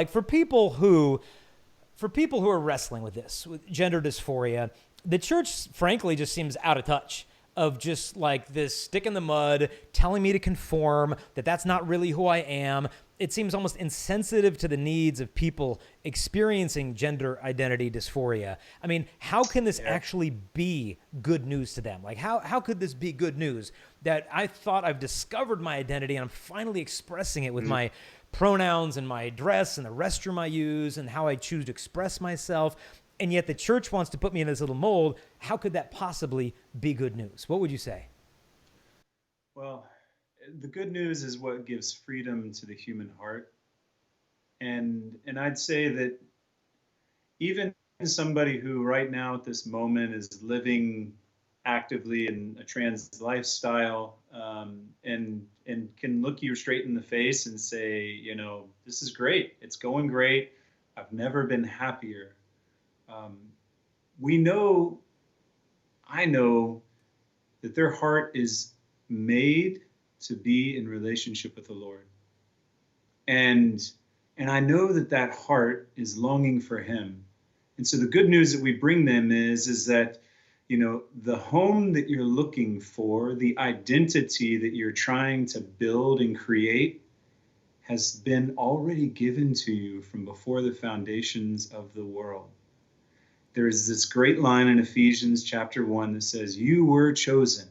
Like for people who are wrestling with this, with gender dysphoria, the church frankly just seems out of touch of just like this stick in the mud telling me to conform, that that's not really who I am. It seems almost insensitive to the needs of people experiencing gender identity dysphoria. I mean, how can this Yeah. actually be good news to them? Like, how could this be good news that I thought I've discovered my identity and I'm finally expressing it with Mm. my pronouns and my dress and the restroom I use and how I choose to express myself? And yet the church wants to put me in this little mold. How could that possibly be good news? What would you say? Well, the good news is what gives freedom to the human heart. And I'd say that even somebody who right now at this moment is living actively in a trans lifestyle, and can look you straight in the face and say, this is great. It's going great. I've never been happier. Um, we know, I know that their heart is made to be in relationship with the Lord. And and I know that that heart is longing for him. And so the good news that we bring them is that the home that you're looking for, the identity that you're trying to build and create has been already given to you from before the foundations of the world. There's this great line in Ephesians chapter 1 that says, "You were chosen."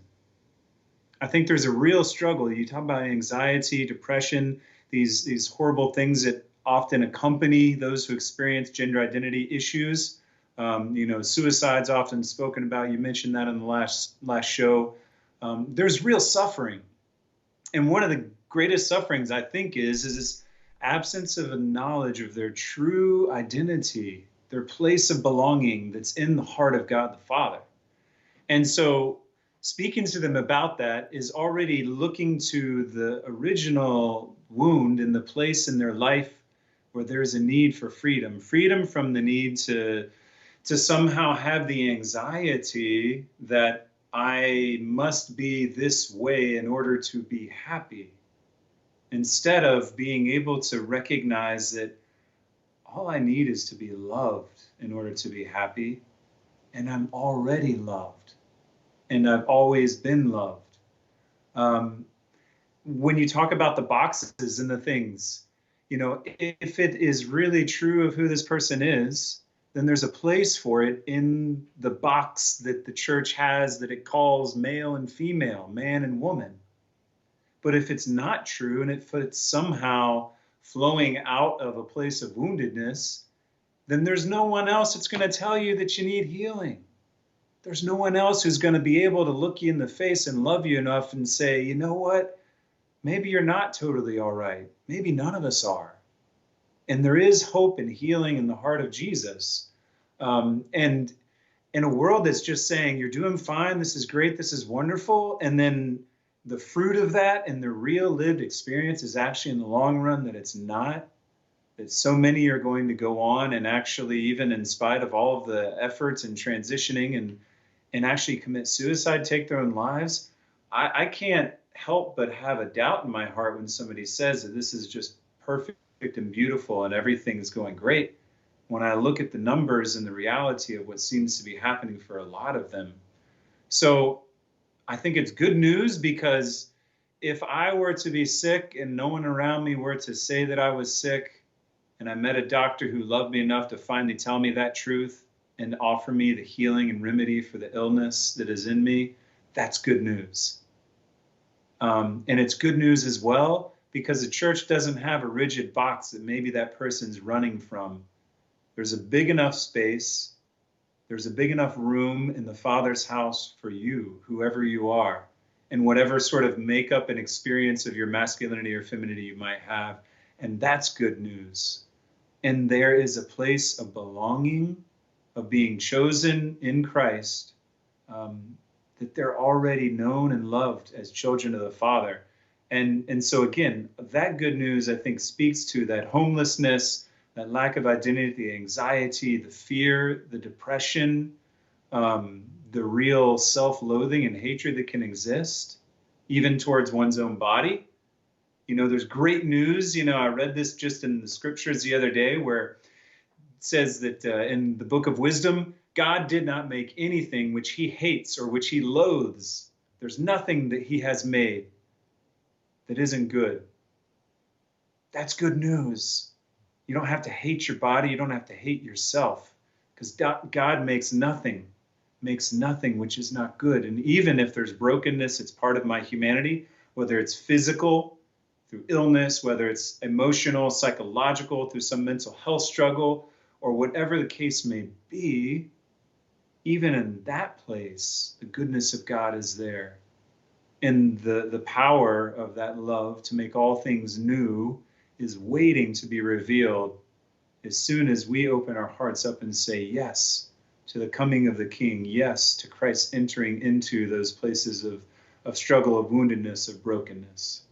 I think there's a real struggle. You talk about anxiety, depression, these horrible things that often accompany those who experience gender identity issues. Suicide's often spoken about. You mentioned that in the last show. There's real suffering, and one of the greatest sufferings I think is this absence of a knowledge of their true identity, their place of belonging that's in the heart of God the Father. And so speaking to them about that is already looking to the original wound in the place in their life where there's a need for freedom from the need to somehow have the anxiety that I must be this way in order to be happy, instead of being able to recognize that all I need is to be loved in order to be happy, and I'm already loved, and I've always been loved. Um, when you talk about the boxes and the things, if it is really true of who this person is, then there's a place for it in the box that the church has that it calls male and female, man and woman. But if it's not true and if it's somehow flowing out of a place of woundedness, then there's no one else that's going to tell you that you need healing. There's no one else who's going to be able to look you in the face and love you enough and say, you know what? Maybe you're not totally all right. Maybe none of us are. And there is hope and healing in the heart of Jesus. And in a world that's just saying, you're doing fine, this is great, this is wonderful, and then the fruit of that and the real lived experience is actually in the long run that it's not, that so many are going to go on and actually, even in spite of all of the efforts and transitioning and actually commit suicide, take their own lives. I can't help but have a doubt in my heart when somebody says that this is just perfect and beautiful and everything's going great, when I look at the numbers and the reality of what seems to be happening for a lot of them. So I think it's good news, because if I were to be sick and no one around me were to say that I was sick, and I met a doctor who loved me enough to finally tell me that truth and offer me the healing and remedy for the illness that is in me, that's good news. And it's good news as well because the church doesn't have a rigid box that maybe that person's running from. There's a big enough space, there's a big enough room in the Father's house for you, whoever you are, and whatever sort of makeup and experience of your masculinity or femininity you might have. And that's good news. And there is a place of belonging, of being chosen in Christ, that they're already known and loved as children of the Father. And so again, that good news, I think, speaks to that homelessness, that lack of identity, the anxiety, the fear, the depression, the real self-loathing and hatred that can exist, even towards one's own body. There's great news. I read this just in the scriptures the other day where it says that in the book of wisdom, God did not make anything which he hates or which he loathes. There's nothing that he has made that isn't good. That's good news. You don't have to hate your body. You don't have to hate yourself, because God makes nothing which is not good. And even if there's brokenness, it's part of my humanity, whether it's physical, through illness, whether it's emotional, psychological, through some mental health struggle, or whatever the case may be. Even in that place, the goodness of God is there. And the power of that love to make all things new is waiting to be revealed as soon as we open our hearts up and say yes to the coming of the King, yes to Christ entering into those places of struggle, of woundedness, of brokenness.